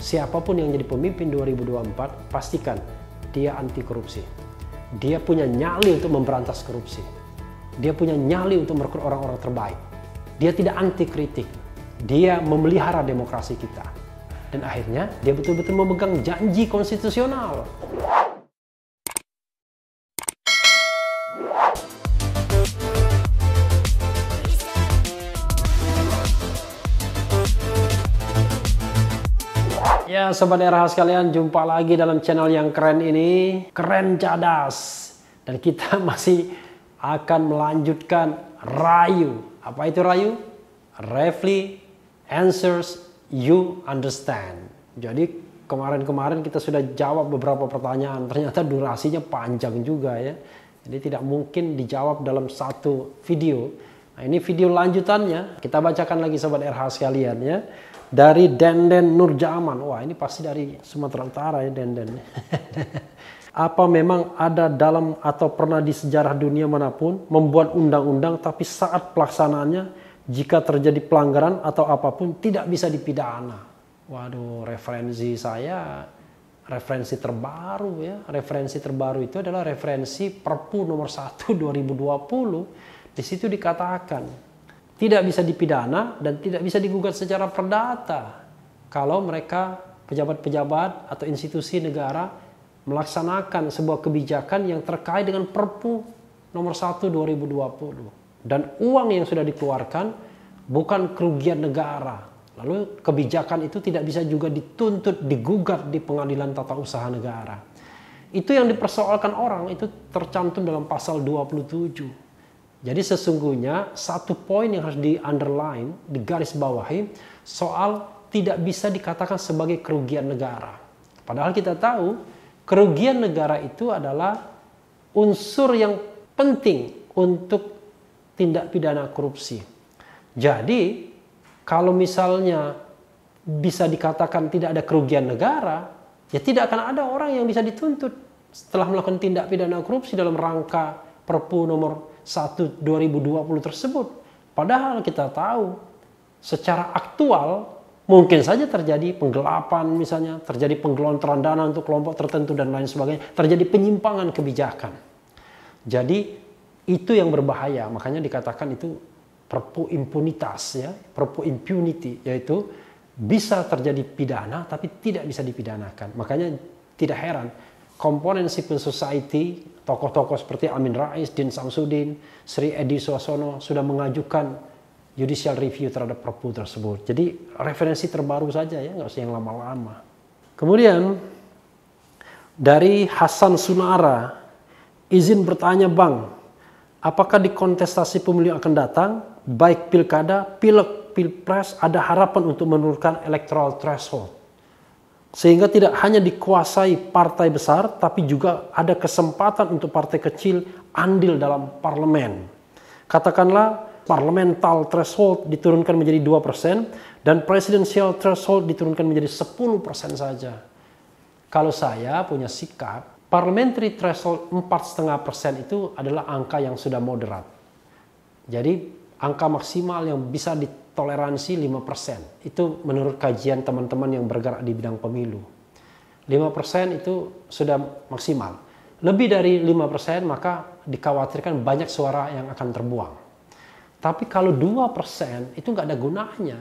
siapapun yang jadi pemimpin 2024, pastikan dia anti korupsi. Dia punya nyali untuk memberantas korupsi. Dia punya nyali untuk merekrut orang-orang terbaik. Dia tidak anti kritik. Dia memelihara demokrasi kita. Dan akhirnya dia betul-betul memegang janji konstitusional. Ya Sobat RH sekalian, jumpa lagi dalam channel yang keren ini. Keren cadas. Dan kita masih akan melanjutkan Rayu. Apa itu Rayu? Refli answers you understand. Jadi kemarin-kemarin kita sudah jawab beberapa pertanyaan. Ternyata durasinya panjang juga ya. Jadi tidak mungkin dijawab dalam satu video. Nah, ini video lanjutannya. Kita bacakan lagi Sobat RH sekalian ya. Dari Denden Nurjaman. Wah, ini pasti dari Sumatera Utara ya Denden. Apa memang ada dalam atau pernah di sejarah dunia manapun membuat undang-undang tapi saat pelaksanaannya jika terjadi pelanggaran atau apapun tidak bisa dipidana? Waduh, referensi saya referensi terbaru ya. Referensi terbaru itu adalah referensi Perpu nomor 1 2020. Di situ dikatakan tidak bisa dipidana dan tidak bisa digugat secara perdata kalau mereka pejabat-pejabat atau institusi negara melaksanakan sebuah kebijakan yang terkait dengan Perpu nomor 1 2020 dan uang yang sudah dikeluarkan bukan kerugian negara. Lalu kebijakan itu tidak bisa juga dituntut digugat di Pengadilan Tata Usaha Negara. Itu yang dipersoalkan orang, itu tercantum dalam pasal 27. Jadi sesungguhnya satu poin yang harus di-underline, digarisbawahi, soal tidak bisa dikatakan sebagai kerugian negara. Padahal kita tahu kerugian negara itu adalah unsur yang penting untuk tindak pidana korupsi. Jadi kalau misalnya bisa dikatakan tidak ada kerugian negara, ya tidak akan ada orang yang bisa dituntut setelah melakukan tindak pidana korupsi dalam rangka Perpu nomor 1 2020 tersebut. Padahal kita tahu secara aktual mungkin saja terjadi penggelapan misalnya, terjadi penggelontoran dana untuk kelompok tertentu dan lain sebagainya, terjadi penyimpangan kebijakan. Jadi itu yang berbahaya, makanya dikatakan itu Perpu impunitas ya, Perpu impunity, yaitu bisa terjadi pidana tapi tidak bisa dipidanakan. Makanya tidak heran komponen civil society, tokoh-tokoh seperti Amin Rais, Din Samsudin, Sri Edi Suarsono sudah mengajukan judicial review terhadap Perpu tersebut. Jadi referensi terbaru saja ya, nggak usah yang lama-lama. Kemudian dari Hasan Sunara, izin bertanya Bang, apakah di kontestasi pemilu yang akan datang, baik pilkada, pileg, pilpres, ada harapan untuk menurunkan electoral threshold? Sehingga tidak hanya dikuasai partai besar, tapi juga ada kesempatan untuk partai kecil andil dalam parlemen. Katakanlah parliamentary threshold diturunkan menjadi 2% dan presidential threshold diturunkan menjadi 10% saja. Kalau saya punya sikap, parliamentary threshold 4,5% itu adalah angka yang sudah moderat. Jadi angka maksimal yang bisa ditoleransi 5%. Itu menurut kajian teman-teman yang bergerak di bidang pemilu. 5% itu sudah maksimal. Lebih dari 5% maka dikhawatirkan banyak suara yang akan terbuang. Tapi kalau 2% itu nggak ada gunanya.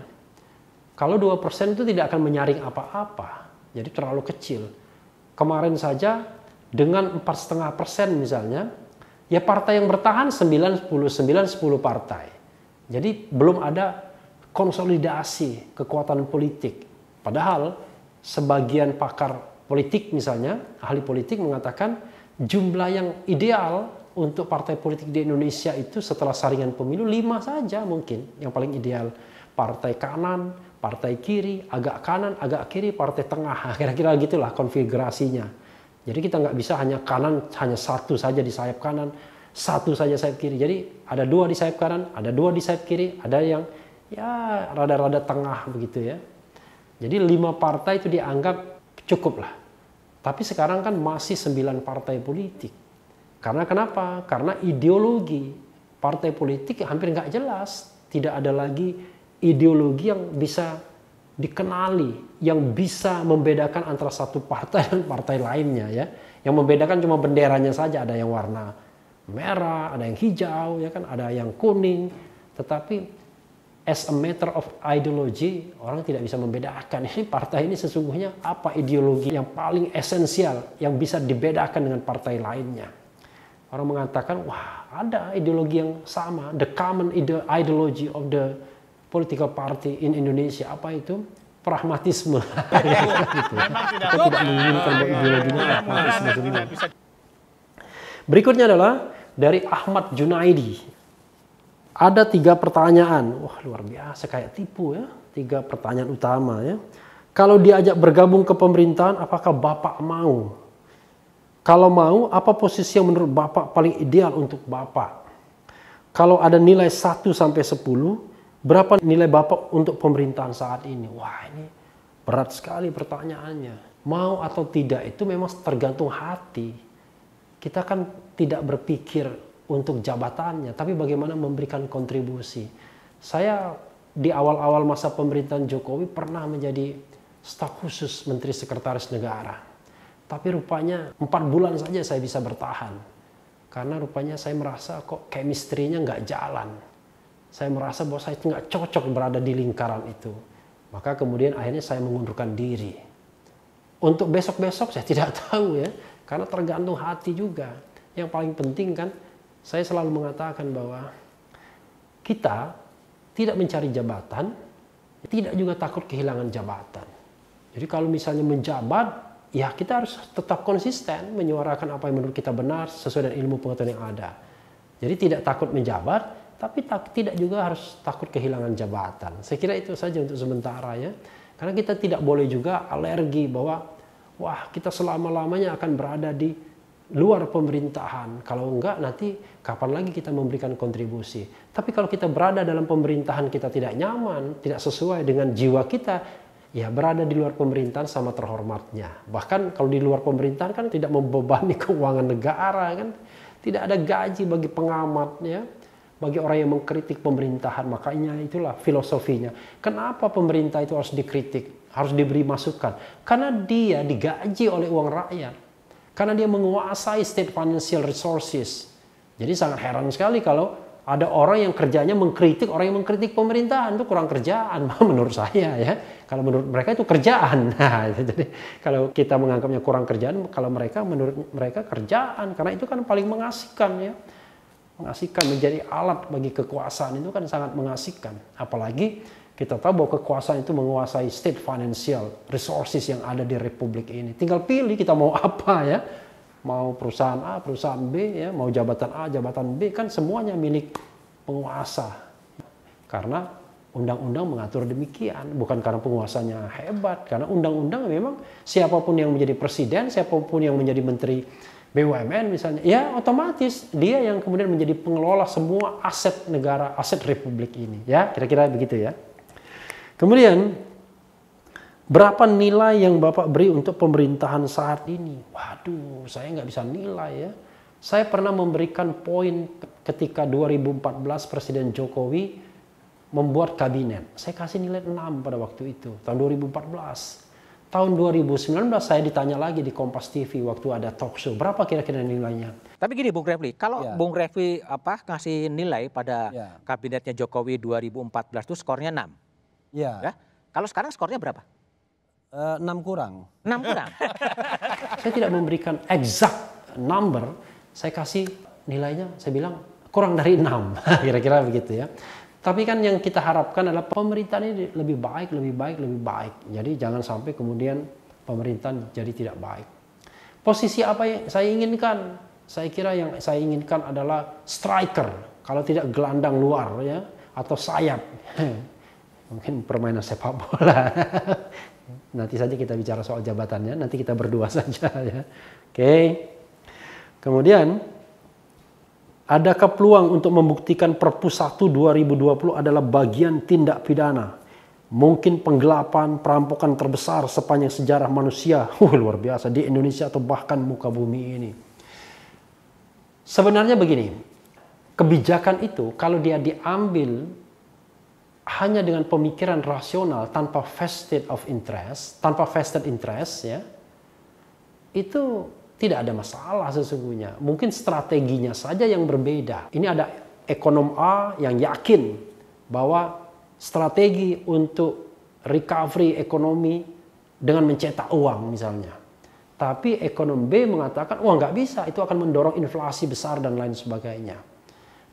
Kalau 2% itu tidak akan menyaring apa-apa. Jadi terlalu kecil. Kemarin saja dengan 4,5% misalnya, ya partai yang bertahan 9, 10 partai. Jadi belum ada konsolidasi kekuatan politik. Padahal sebagian pakar politik misalnya, ahli politik mengatakan jumlah yang ideal untuk partai politik di Indonesia itu setelah saringan pemilu 5 saja mungkin yang paling ideal. Partai kanan, partai kiri, agak kanan, agak kiri, partai tengah. Kira-kira gitulah konfigurasinya. Jadi kita nggak bisa hanya kanan, hanya satu saja di sayap kanan, satu saja sayap kiri. Jadi ada 2 di sayap kanan, ada 2 di sayap kiri, ada yang ya rada-rada tengah begitu ya. Jadi 5 partai itu dianggap cukup lah. Tapi sekarang kan masih 9 partai politik. Karena kenapa? Karena ideologi partai politik hampir nggak jelas. Tidak ada lagi ideologi yang bisa dikenali, yang bisa membedakan antara satu partai dan partai lainnya ya. Yang membedakan cuma benderanya saja, ada yang warna merah, ada yang hijau, ya kan, ada yang kuning. Tetapi as a matter of ideology, orang tidak bisa membedakan ini partai ini sesungguhnya apa ideologi yang paling esensial yang bisa dibedakan dengan partai lainnya. Orang mengatakan, wah ada ideologi yang sama, the common ideology of the political party in Indonesia. Apa itu? Pragmatisme. Gitu. Kita tidak menginginkan ideologinya pragmatisme semua. Berikutnya adalah dari Ahmad Junaidi. Ada 3 pertanyaan. Wah, luar biasa, kayak tipu ya. 3 pertanyaan utama ya. Kalau diajak bergabung ke pemerintahan, apakah Bapak mau? Kalau mau, apa posisi yang menurut Bapak paling ideal untuk Bapak? Kalau ada nilai 1 sampai 10, berapa nilai Bapak untuk pemerintahan saat ini? Wah, ini berat sekali pertanyaannya. Mau atau tidak itu memang tergantung hati. Kita kan tidak berpikir untuk jabatannya, tapi bagaimana memberikan kontribusi. Saya di awal-awal masa pemerintahan Jokowi pernah menjadi staf khusus Menteri Sekretaris Negara. Tapi rupanya 4 bulan saja saya bisa bertahan. Karena rupanya saya merasa kok chemistry-nya nggak jalan. Saya merasa bahwa saya nggak cocok berada di lingkaran itu. Maka kemudian akhirnya saya mengundurkan diri. Untuk besok-besok saya tidak tahu ya. Karena tergantung hati juga. Yang paling penting kan, saya selalu mengatakan bahwa kita tidak mencari jabatan, tidak juga takut kehilangan jabatan. Jadi kalau misalnya menjabat, ya kita harus tetap konsisten menyuarakan apa yang menurut kita benar sesuai dengan ilmu pengetahuan yang ada. Jadi tidak takut menjabat, tapi tidak juga harus takut kehilangan jabatan. Saya kira itu saja untuk sementara ya. Karena kita tidak boleh juga alergi bahwa wah kita selama-lamanya akan berada di luar pemerintahan. Kalau enggak nanti kapan lagi kita memberikan kontribusi. Tapi kalau kita berada dalam pemerintahan kita tidak nyaman, tidak sesuai dengan jiwa kita, ya berada di luar pemerintahan sama terhormatnya. Bahkan kalau di luar pemerintahan kan tidak membebani keuangan negara kan. Tidak ada gaji bagi pengamat ya. Bagi orang yang mengkritik pemerintahan, makanya itulah filosofinya. Kenapa pemerintah itu harus dikritik, harus diberi masukan? Karena dia digaji oleh uang rakyat. Karena dia menguasai state financial resources. Jadi sangat heran sekali kalau ada orang yang kerjanya mengkritik orang yang mengkritik pemerintahan. Itu kurang kerjaan menurut saya ya. Kalau menurut mereka itu kerjaan. Nah, jadi kalau kita menganggapnya kurang kerjaan, kalau mereka menurut mereka kerjaan. Karena itu kan paling mengasihkan ya. Mengasihkan, menjadi alat bagi kekuasaan itu kan sangat mengasihkan. Apalagi kita tahu bahwa kekuasaan itu menguasai state financial resources yang ada di republik ini. Tinggal pilih kita mau apa ya. Mau perusahaan A, perusahaan B, ya, mau jabatan A, jabatan B, kan semuanya milik penguasa. Karena undang-undang mengatur demikian, bukan karena penguasanya hebat. Karena undang-undang memang siapapun yang menjadi presiden, siapapun yang menjadi menteri BUMN misalnya, ya otomatis dia yang kemudian menjadi pengelola semua aset negara, aset republik ini. Ya, kira-kira begitu ya. Kemudian, berapa nilai yang Bapak beri untuk pemerintahan saat ini? Waduh, saya nggak bisa nilai ya. Saya pernah memberikan poin ketika 2014 Presiden Jokowi membuat kabinet. Saya kasih nilai 6 pada waktu itu, tahun 2014. Tahun 2019 saya ditanya lagi di Kompas TV waktu ada talk show. Berapa kira-kira nilainya? Tapi gini Bung Refli, kalau Bung Refli ngasih nilai pada kabinetnya Jokowi 2014 itu skornya 6. Ya. Kalau sekarang skornya berapa? 6 kurang. 6 kurang. Saya tidak memberikan exact number, saya kasih nilainya, saya bilang kurang dari 6. Kira-kira begitu ya. Tapi kan yang kita harapkan adalah pemerintahan ini lebih baik, lebih baik, lebih baik. Jadi jangan sampai kemudian pemerintahan jadi tidak baik. Posisi apa yang saya inginkan? Saya kira yang saya inginkan adalah striker. Kalau tidak gelandang luar ya, atau sayap. Mungkin permainan sepak bola. Nanti saja kita bicara soal jabatannya, nanti kita berdua saja ya. Oke. Kemudian adakah peluang untuk membuktikan Perpu 1 2020 adalah bagian tindak pidana? Mungkin penggelapan, perampokan terbesar sepanjang sejarah manusia. Luar biasa di Indonesia atau bahkan muka bumi ini. Sebenarnya begini, kebijakan itu kalau dia diambil hanya dengan pemikiran rasional tanpa vested interest ya, itu tidak ada masalah sesungguhnya. Mungkin strateginya saja yang berbeda. Ini ada ekonom A yang yakin bahwa strategi untuk recovery ekonomi dengan mencetak uang misalnya. Tapi ekonom B mengatakan, wah nggak bisa, itu akan mendorong inflasi besar dan lain sebagainya.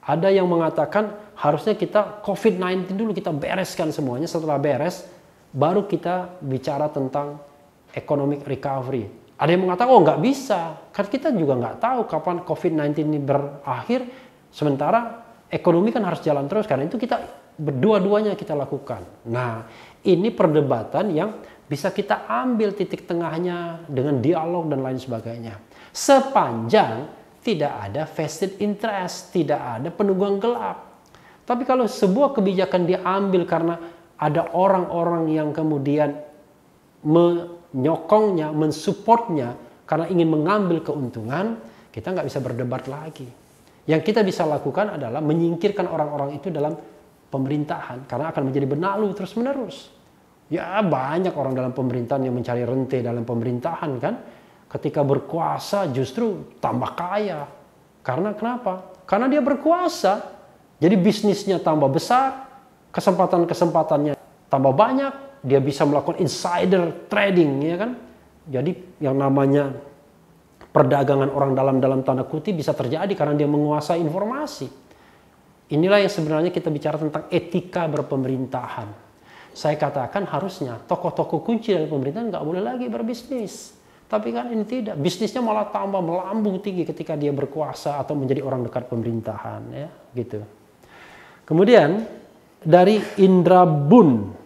Ada yang mengatakan harusnya kita COVID-19 dulu kita bereskan semuanya, setelah beres baru kita bicara tentang economic recovery. Ada yang mengatakan, oh nggak bisa, kan kita juga nggak tahu kapan COVID-19 ini berakhir, sementara ekonomi kan harus jalan terus, karena itu kita berdua-duanya kita lakukan. Nah, ini perdebatan yang bisa kita ambil titik tengahnya dengan dialog dan lain sebagainya. Sepanjang tidak ada vested interest, tidak ada penunggang gelap. Tapi kalau sebuah kebijakan diambil karena ada orang-orang yang kemudian menyokongnya, mensupportnya karena ingin mengambil keuntungan, kita nggak bisa berdebat lagi. Yang kita bisa lakukan adalah menyingkirkan orang-orang itu dalam pemerintahan karena akan menjadi benalu terus-menerus. Ya banyak orang dalam pemerintahan yang mencari rente dalam pemerintahan kan. Ketika berkuasa justru tambah kaya. Karena kenapa? Karena dia berkuasa. Jadi bisnisnya tambah besar, kesempatan-kesempatannya tambah banyak. Dia bisa melakukan insider trading, ya kan? Jadi yang namanya perdagangan orang dalam tanda kutip bisa terjadi karena dia menguasai informasi. Inilah yang sebenarnya kita bicara tentang etika berpemerintahan. Saya katakan harusnya tokoh-tokoh kunci dalam pemerintahan nggak boleh lagi berbisnis. Tapi kan ini tidak. Bisnisnya malah tambah melambung tinggi ketika dia berkuasa atau menjadi orang dekat pemerintahan, ya, gitu. Kemudian dari Indra Bun,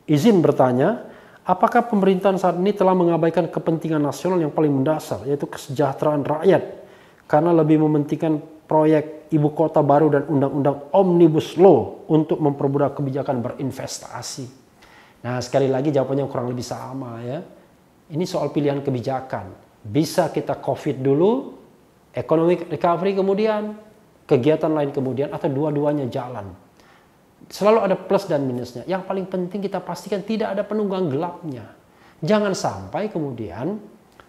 izin bertanya, apakah pemerintahan saat ini telah mengabaikan kepentingan nasional yang paling mendasar, yaitu kesejahteraan rakyat, karena lebih mementingkan proyek ibu kota baru dan undang-undang Omnibus Law untuk mempermudah kebijakan berinvestasi? Nah, sekali lagi jawabannya kurang lebih sama, ya. Ini soal pilihan kebijakan. Bisa kita COVID dulu, economic recovery kemudian, kegiatan lain kemudian, atau dua-duanya jalan. Selalu ada plus dan minusnya. Yang paling penting kita pastikan tidak ada penunggang gelapnya. Jangan sampai kemudian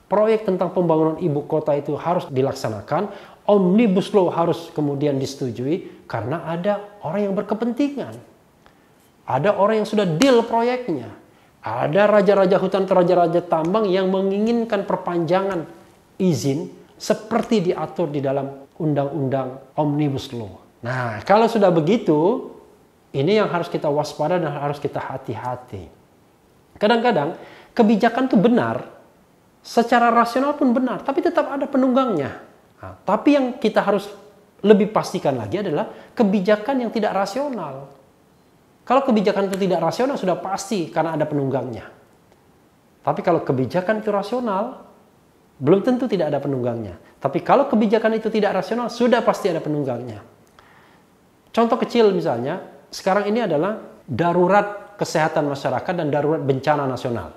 proyek tentang pembangunan ibu kota itu harus dilaksanakan, Omnibus Law harus kemudian disetujui karena ada orang yang berkepentingan. Ada orang yang sudah deal proyeknya. Ada raja-raja hutan atau raja-raja tambang yang menginginkan perpanjangan izin seperti diatur di dalam undang-undang Omnibus Law. Nah, kalau sudah begitu, ini yang harus kita waspada dan harus kita hati-hati. Kadang-kadang kebijakan itu benar, secara rasional pun benar, tapi tetap ada penunggangnya. Nah, tapi yang kita harus lebih pastikan lagi adalah kebijakan yang tidak rasional. Kalau kebijakan itu tidak rasional sudah pasti karena ada penunggangnya. Tapi kalau kebijakan itu rasional, belum tentu tidak ada penunggangnya. Tapi kalau kebijakan itu tidak rasional, sudah pasti ada penunggangnya. Contoh kecil misalnya, sekarang ini adalah darurat kesehatan masyarakat dan darurat bencana nasional.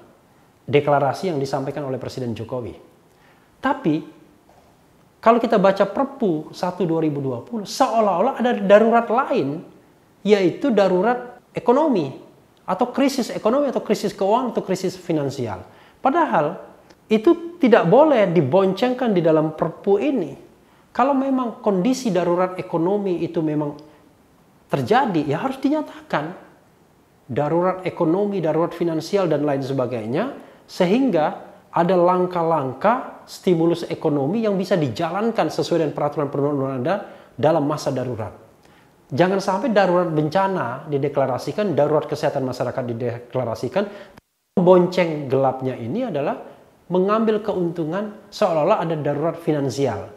Deklarasi yang disampaikan oleh Presiden Jokowi. Tapi, kalau kita baca Perpu 1/2020, seolah-olah ada darurat lain, yaitu darurat ekonomi, atau krisis ekonomi, atau krisis keuangan, atau krisis finansial. Padahal, itu tidak boleh diboncengkan di dalam Perpu ini. Kalau memang kondisi darurat ekonomi itu memang terjadi, ya harus dinyatakan. Darurat ekonomi, darurat finansial, dan lain sebagainya, sehingga ada langkah-langkah stimulus ekonomi yang bisa dijalankan sesuai dengan peraturan perundang-undangan dalam masa darurat. Jangan sampai darurat bencana dideklarasikan, darurat kesehatan masyarakat dideklarasikan, bonceng gelapnya ini adalah mengambil keuntungan seolah-olah ada darurat finansial.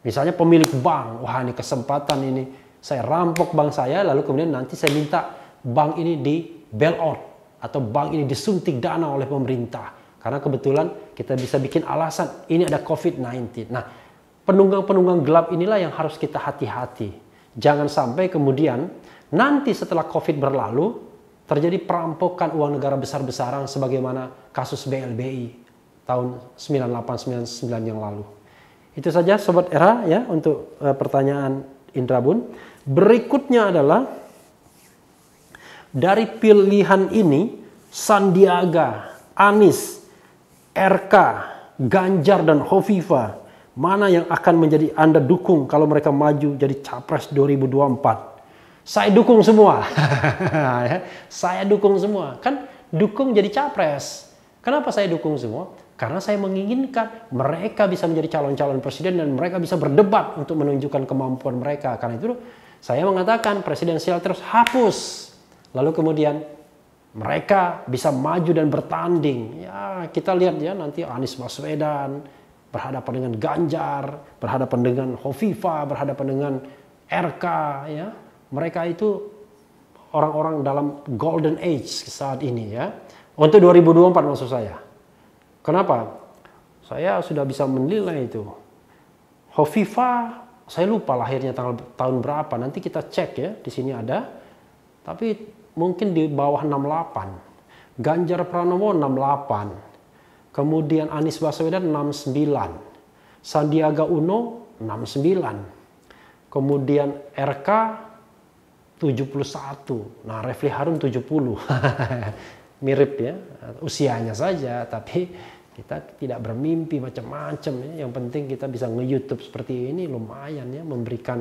Misalnya pemilik bank, wah ini kesempatan ini, saya rampok bank saya, lalu kemudian nanti saya minta bank ini di bailout, atau bank ini disuntik dana oleh pemerintah. Karena kebetulan kita bisa bikin alasan, ini ada COVID-19. Nah, penunggang-penunggang gelap inilah yang harus kita hati-hati. Jangan sampai kemudian nanti setelah COVID berlalu, terjadi perampokan uang negara besar-besaran sebagaimana kasus BLBI tahun 98-99 yang lalu. Itu saja Sobat Era ya untuk pertanyaan Indra Bun. Berikutnya adalah dari pilihan ini, Sandiaga, Anies, RK, Ganjar, dan Hovifah, mana yang akan menjadi Anda dukung kalau mereka maju jadi Capres 2024? Saya dukung semua. Saya dukung semua. Kan dukung jadi Capres. Kenapa saya dukung semua? Karena saya menginginkan mereka bisa menjadi calon-calon presiden dan mereka bisa berdebat untuk menunjukkan kemampuan mereka. Karena itu saya mengatakan presidensial terus hapus. Lalu kemudian mereka bisa maju dan bertanding. Ya, kita lihat ya nanti Anies Baswedan berhadapan dengan Ganjar, berhadapan dengan Hovifah, berhadapan dengan RK, ya. Mereka itu orang-orang dalam golden age saat ini, ya. Untuk 2024 maksud saya. Kenapa? Saya sudah bisa menilai itu. Hovifah, saya lupa lahirnya tahun berapa. Nanti kita cek ya, di sini ada. Tapi mungkin di bawah 68. Ganjar Pranowo 68. Kemudian Anies Baswedan 69. Sandiaga Uno 69. Kemudian RK 71. Nah, Refli Harun 70. Mirip ya, usianya saja, tapi kita tidak bermimpi macam-macam ya. Yang penting kita bisa nge-YouTube seperti ini lumayan ya, memberikan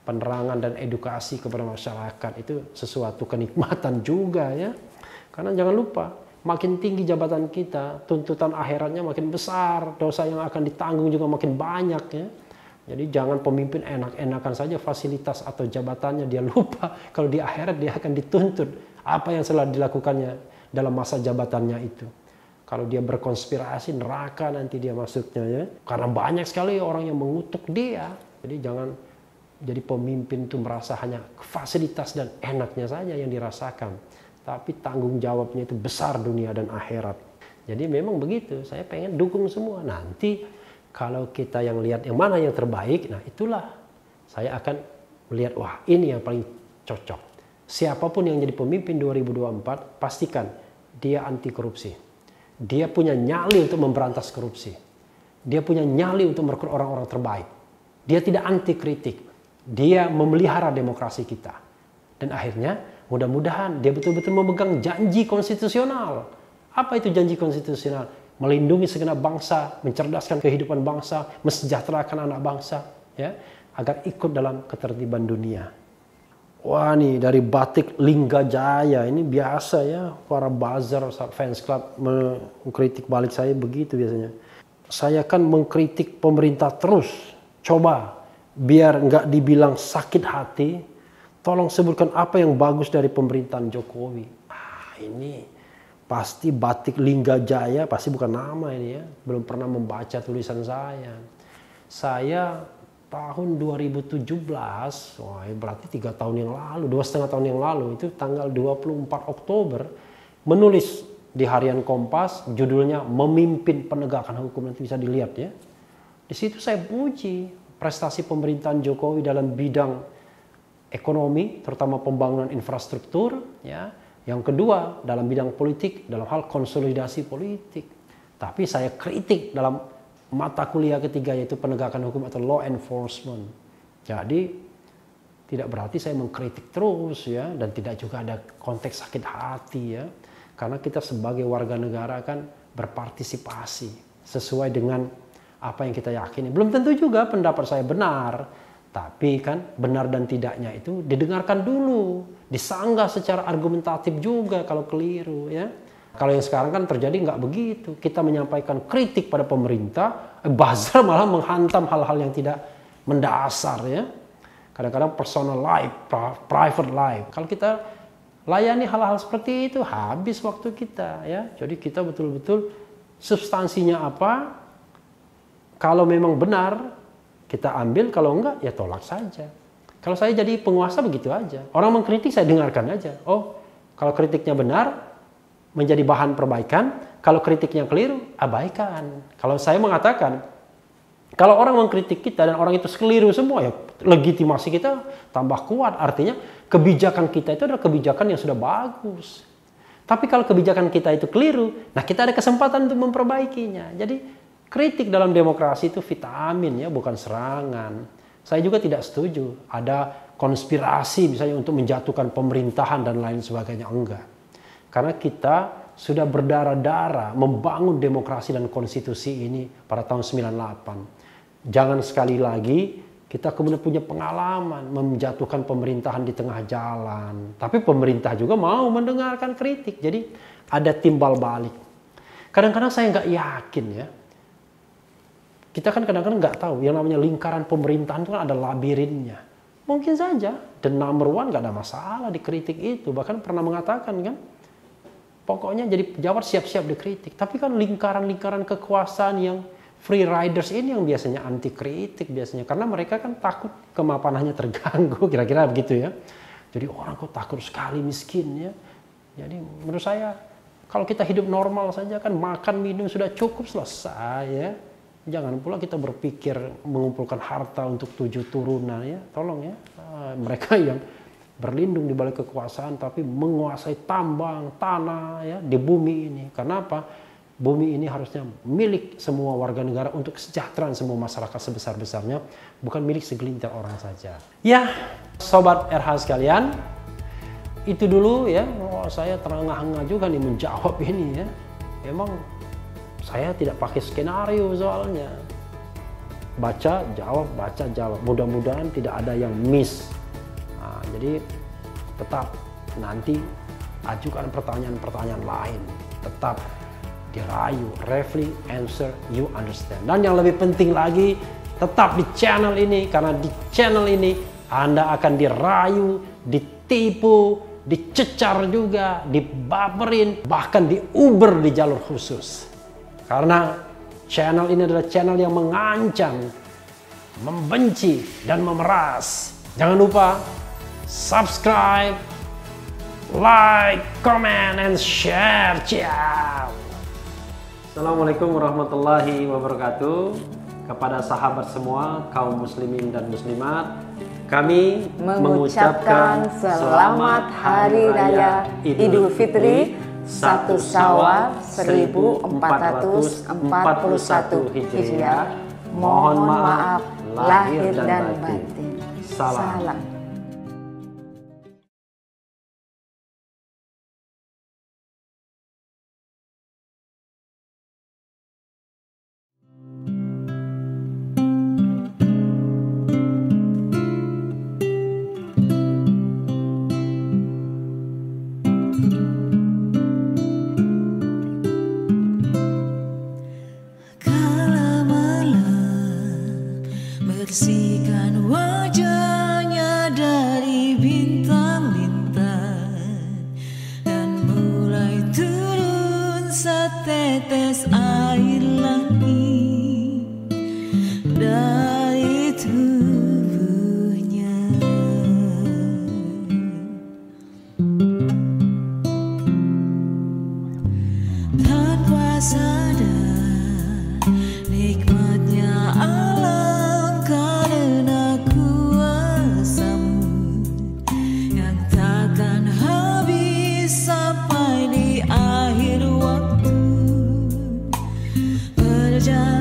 penerangan dan edukasi kepada masyarakat. Itu sesuatu kenikmatan juga ya. Karena jangan lupa, makin tinggi jabatan kita, tuntutan akhiratnya makin besar, dosa yang akan ditanggung juga makin banyak ya. Jadi jangan pemimpin enak-enakan saja fasilitas atau jabatannya, dia lupa kalau di akhirat dia akan dituntut apa yang telah dilakukannya dalam masa jabatannya itu. Kalau dia berkonspirasi, neraka nanti dia masuknya ya. Karena banyak sekali orang yang mengutuk dia. Jadi jangan jadi pemimpin itu merasa hanya fasilitas dan enaknya saja yang dirasakan. Tapi tanggung jawabnya itu besar dunia dan akhirat. Jadi memang begitu, saya pengen dukung semua. Nanti kalau kita yang lihat yang mana yang terbaik, nah itulah saya akan melihat, wah ini yang paling cocok. Siapapun yang jadi pemimpin 2024, pastikan dia anti korupsi. Dia punya nyali untuk memberantas korupsi. Dia punya nyali untuk merekrut orang-orang terbaik. Dia tidak anti kritik. Dia memelihara demokrasi kita. Dan akhirnya mudah-mudahan dia betul-betul memegang janji konstitusional. Apa itu janji konstitusional? Melindungi segenap bangsa, mencerdaskan kehidupan bangsa, mesejahterakan anak bangsa, ya, agar ikut dalam ketertiban dunia. Wah nih dari Batik Lingga Jaya, ini biasa ya, para buzzer fans club mengkritik balik saya begitu biasanya. Saya kan mengkritik pemerintah terus. Coba biar nggak dibilang sakit hati, tolong sebutkan apa yang bagus dari pemerintahan Jokowi. Ini pasti Batik Lingga Jaya, pasti bukan nama ini ya. Belum pernah membaca tulisan saya. Saya tahun 2017, wah berarti 3 tahun yang lalu, 2,5 tahun yang lalu, itu tanggal 24 Oktober, menulis di Harian Kompas, judulnya Memimpin Penegakan Hukum, nanti bisa dilihat ya. Di situ saya puji prestasi pemerintahan Jokowi dalam bidang ekonomi, terutama pembangunan infrastruktur, ya. Yang kedua, dalam bidang politik, dalam hal konsolidasi politik. Tapi saya kritik dalam mata kuliah ketiga, yaitu penegakan hukum atau law enforcement. Jadi tidak berarti saya mengkritik terus ya, dan tidak juga ada konteks sakit hati ya. Karena kita sebagai warga negara kan berpartisipasi sesuai dengan apa yang kita yakini. Belum tentu juga pendapat saya benar, tapi kan benar dan tidaknya itu didengarkan dulu, disanggah secara argumentatif juga kalau keliru ya. Kalau yang sekarang kan terjadi nggak begitu. Kita menyampaikan kritik pada pemerintah, buzzer malah menghantam hal-hal yang tidak mendasar ya. Kadang-kadang personal life, private life. Kalau kita layani hal-hal seperti itu, habis waktu kita ya. Jadi kita betul-betul substansinya apa, kalau memang benar kita ambil, kalau enggak ya tolak saja. Kalau saya jadi penguasa begitu aja. Orang mengkritik saya dengarkan aja. Oh, kalau kritiknya benar, menjadi bahan perbaikan. Kalau kritiknya keliru, abaikan. Kalau saya mengatakan, kalau orang mengkritik kita dan orang itu keliru semua, ya legitimasi kita tambah kuat. Artinya kebijakan kita itu adalah kebijakan yang sudah bagus. Tapi kalau kebijakan kita itu keliru, nah kita ada kesempatan untuk memperbaikinya. Jadi kritik dalam demokrasi itu vitamin ya, bukan serangan. Saya juga tidak setuju ada konspirasi misalnya untuk menjatuhkan pemerintahan dan lain sebagainya. Enggak. Karena kita sudah berdarah-darah membangun demokrasi dan konstitusi ini pada tahun 98. Jangan sekali lagi kita kemudian punya pengalaman menjatuhkan pemerintahan di tengah jalan. Tapi pemerintah juga mau mendengarkan kritik. Jadi ada timbal balik. Kadang-kadang saya nggak yakin ya. Kita kan kadang-kadang nggak tahu. Yang namanya lingkaran pemerintahan itu kan ada labirinnya. Mungkin saja the number one nggak ada masalah dikritik itu. Bahkan pernah mengatakan kan. Pokoknya jadi pejabat siap-siap dikritik. Tapi kan lingkaran-lingkaran kekuasaan yang free riders ini yang biasanya anti kritik biasanya. Karena mereka kan takut kemapanannya terganggu. Kira-kira begitu ya. Jadi orang kok takut sekali miskin ya. Jadi menurut saya kalau kita hidup normal saja kan makan minum sudah cukup selesai ya. Jangan pula kita berpikir mengumpulkan harta untuk 7 turunan ya. Tolong ya. Mereka yang berlindung di balik kekuasaan tapi menguasai tambang, tanah ya di bumi ini. Karena apa? Bumi ini harusnya milik semua warga negara untuk kesejahteraan semua masyarakat sebesar-besarnya, bukan milik segelintir orang saja. Ya, sobat RH sekalian, itu dulu ya. Saya terengah-engah juga nih menjawab ini ya. Emang saya tidak pakai skenario soalnya. Baca, jawab. Mudah-mudahan tidak ada yang miss. Nah, jadi tetap nanti ajukan pertanyaan-pertanyaan lain. Tetap dirayu, Refli answer, you understand. Dan yang lebih penting lagi, tetap di channel ini. Karena di channel ini Anda akan dirayu, ditipu, dicecar juga, dibaperin, bahkan diuber di jalur khusus. Karena channel ini adalah channel yang mengancam, membenci, dan memeras. Jangan lupa subscribe, like, comment, and share. Ciao. Assalamualaikum warahmatullahi wabarakatuh. Kepada sahabat semua, kaum muslimin dan muslimat, kami mengucapkan selamat Hari Raya Idul Fitri 1 Syawal 1441 Hijriah. Mohon maaf lahir dan batin. Salam. Bersihkan wajahnya dari bintang-bintang dan mulai turun setetes air langit dari tubuhnya. Tanpa sadar nikmatnya alam karena kuasamu yang takkan habis sampai di akhir waktu. Berjalan